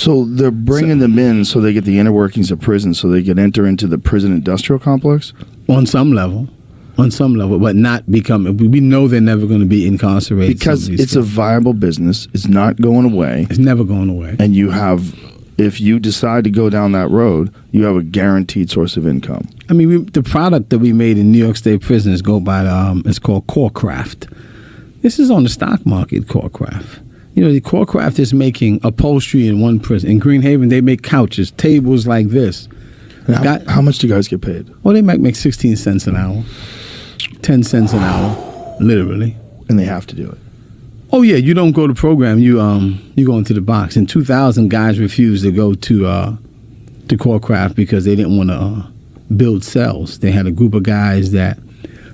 So they're bringing them in so they get the inner workings of prison, so they can enter into the prison industrial complex? On some level, but not become. We know they're never going to be incarcerated. Because it's a viable business. It's not going away. It's never going away. And you have, if you decide to go down that road, you have a guaranteed source of income. I mean, the product that we made in New York State prisons go by, it's called Corecraft. This is on the stock market, Corecraft. You know, the Corecraft is making upholstery in one prison. In Green Haven, they make couches, tables like this. How much do you guys get paid? Well, they might make 16 cents an hour, 10 cents an hour, literally. And they have to do it. Oh, yeah, you don't go to program, you go into the box. In 2000, guys refused to go to Corecraft because they didn't want to build cells. They had a group of guys that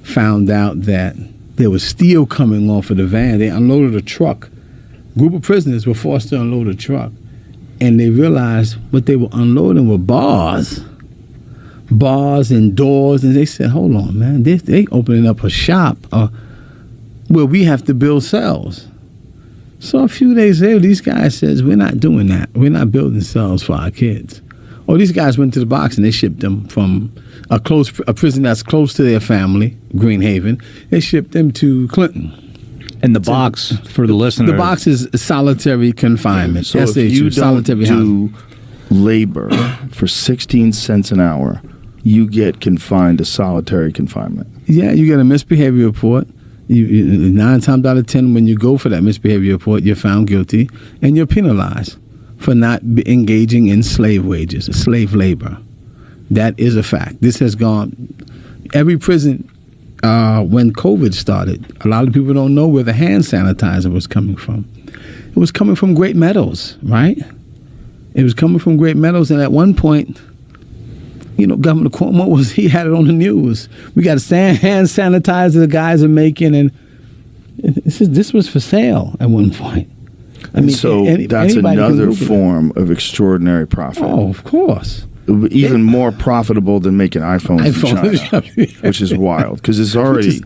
found out that there was steel coming off of the van. They unloaded a truck. Group of prisoners were forced to unload a truck, and they realized what they were unloading were bars and doors, and they said, hold on, man, they opening up a shop where we have to build cells. So a few days later, these guys says, we're not doing that. We're not building cells for our kids. Oh, these guys went to the box and they shipped them from a prison that's close to their family, Green Haven. They shipped them to Clinton. And the box, for the listener. The box is solitary confinement. So if you don't do labor for 16 cents an hour, you get confined to solitary confinement. Yeah, you get a misbehavior report. 9 times out of 10, when you go for that misbehavior report, you're found guilty and you're penalized for not engaging in slave wages, slave labor. That is a fact. This has gone. Every prison. When COVID started, a lot of people don't know where the hand sanitizer was coming from. It was coming from Great Meadows, right? It was coming from Great Meadows, and at one point, you know, Governor Cuomo he had it on the news. We got a hand sanitizer the guys are making, and this was for sale at one point. I mean, so that's another form of extraordinary profit. Oh, of course. Even more profitable than making iPhones in China, which is wild because it's already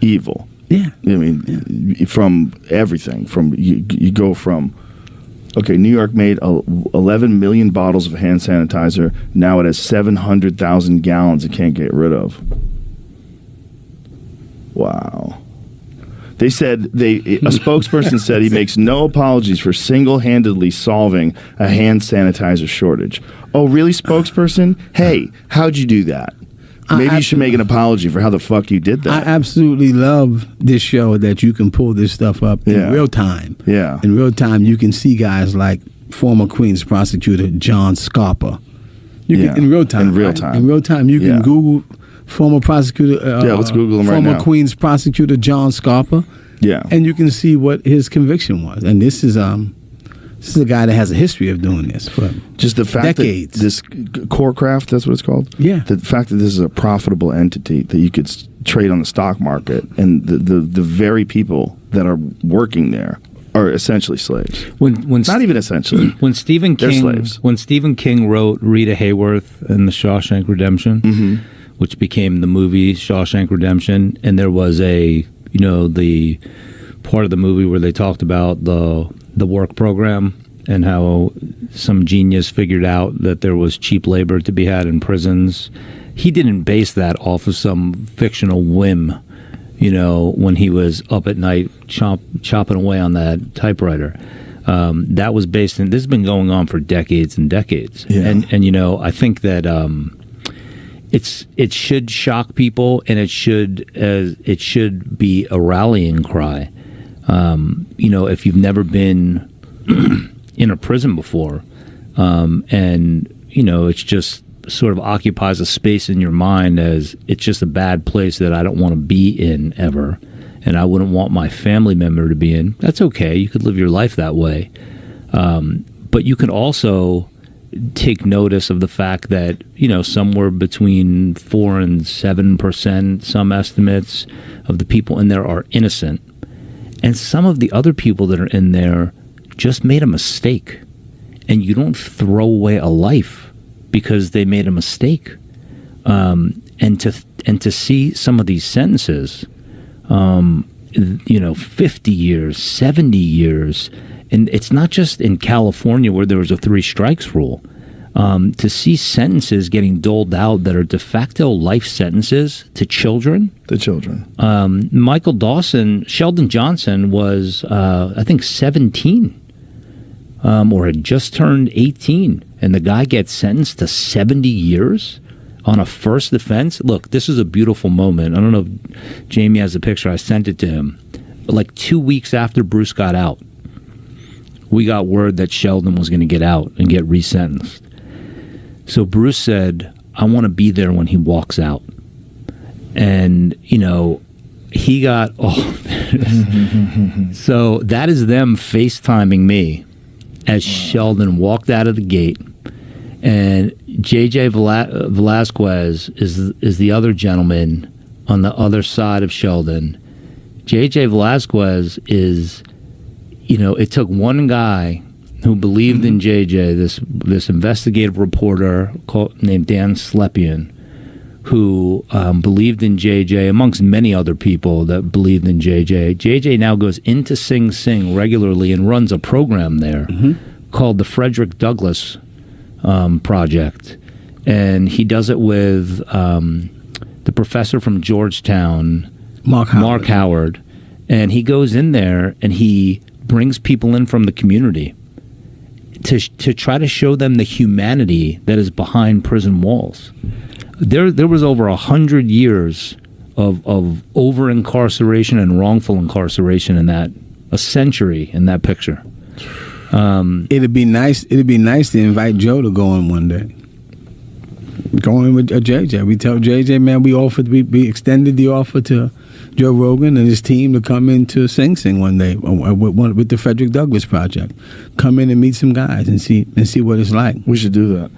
evil. Yeah, I mean, from everything. From you go from New York made 11 million bottles of hand sanitizer. Now it has 700,000 gallons it can't get rid of. Wow. They said a spokesperson said he makes no apologies for single-handedly solving a hand sanitizer shortage. Oh, really, spokesperson? Hey, how'd you do that? Maybe you should make an apology for how the fuck you did that. I absolutely love this show that you can pull this stuff up in real time. Yeah. In real time, you can see guys like former Queens prosecutor John Scarpa. In real time. In real time. In real time, you can Google former prosecutor. Let's Google him right now. Former Queens prosecutor John Scarpa. Yeah. And you can see what his conviction was. And this is a guy that has a history of doing this for just the fact decades. That this Corecraft, that's what it's called? Yeah. The fact that this is a profitable entity that you could trade on the stock market, and the very people that are working there are essentially slaves. Not even essentially. When Stephen They're King slaves. When Stephen King wrote Rita Hayworth and The Shawshank Redemption, which became the movie Shawshank Redemption, and there was the part of the movie where they talked about the work program and how some genius figured out that there was cheap labor to be had in prisons. He didn't base that off of some fictional whim, when he was up at night chopping away on that typewriter. That was based in, this has been going on for decades and decades. Yeah. And I think that it should shock people, and it should be a rallying cry. If you've never been in a prison before, and it's just sort of occupies a space in your mind as it's just a bad place that I don't want to be in ever, and I wouldn't want my family member to be in. That's okay. You could live your life that way, but you can also take notice of the fact that somewhere between 4 and 7%, some estimates of the people in there are innocent. And some of the other people that are in there just made a mistake. And you don't throw away a life because they made a mistake. And to see some of these sentences, 50 years, 70 years, and it's not just in California where there was a 3 strikes rule. To see sentences getting doled out that are de facto life sentences to children. The children. Michael Dawson, Sheldon Johnson was, I think, 17 or had just turned 18. And the guy gets sentenced to 70 years on a first offense. Look, this is a beautiful moment. I don't know if Jamie has a picture. I sent it to him. Like 2 weeks after Bruce got out, we got word that Sheldon was going to get out and get resentenced. So Bruce said, I want to be there when he walks out. And, you know, he got So that is them FaceTiming me as Sheldon walked out of the gate. And JJ Velasquez is the other gentleman on the other side of Sheldon. JJ Velasquez is, you know, it took one guy who believed in JJ, this investigative reporter named Dan Slepian, who believed in JJ, amongst many other people that believed in JJ. JJ now goes into Sing Sing regularly and runs a program there called the Frederick Douglass Project. And he does it with the professor from Georgetown, Mark Howard. And he goes in there and he brings people in from the community to try to show them the humanity that is behind prison walls. There was over 100 years of over incarceration and wrongful incarceration in that, a century in that picture. It'd be nice to invite Joe to go in one day. Go in with JJ. We tell JJ, man, we extended the offer to Joe Rogan and his team to come into Sing Sing one day with the Frederick Douglass Project. Come in and meet some guys and see what it's like. We should do that.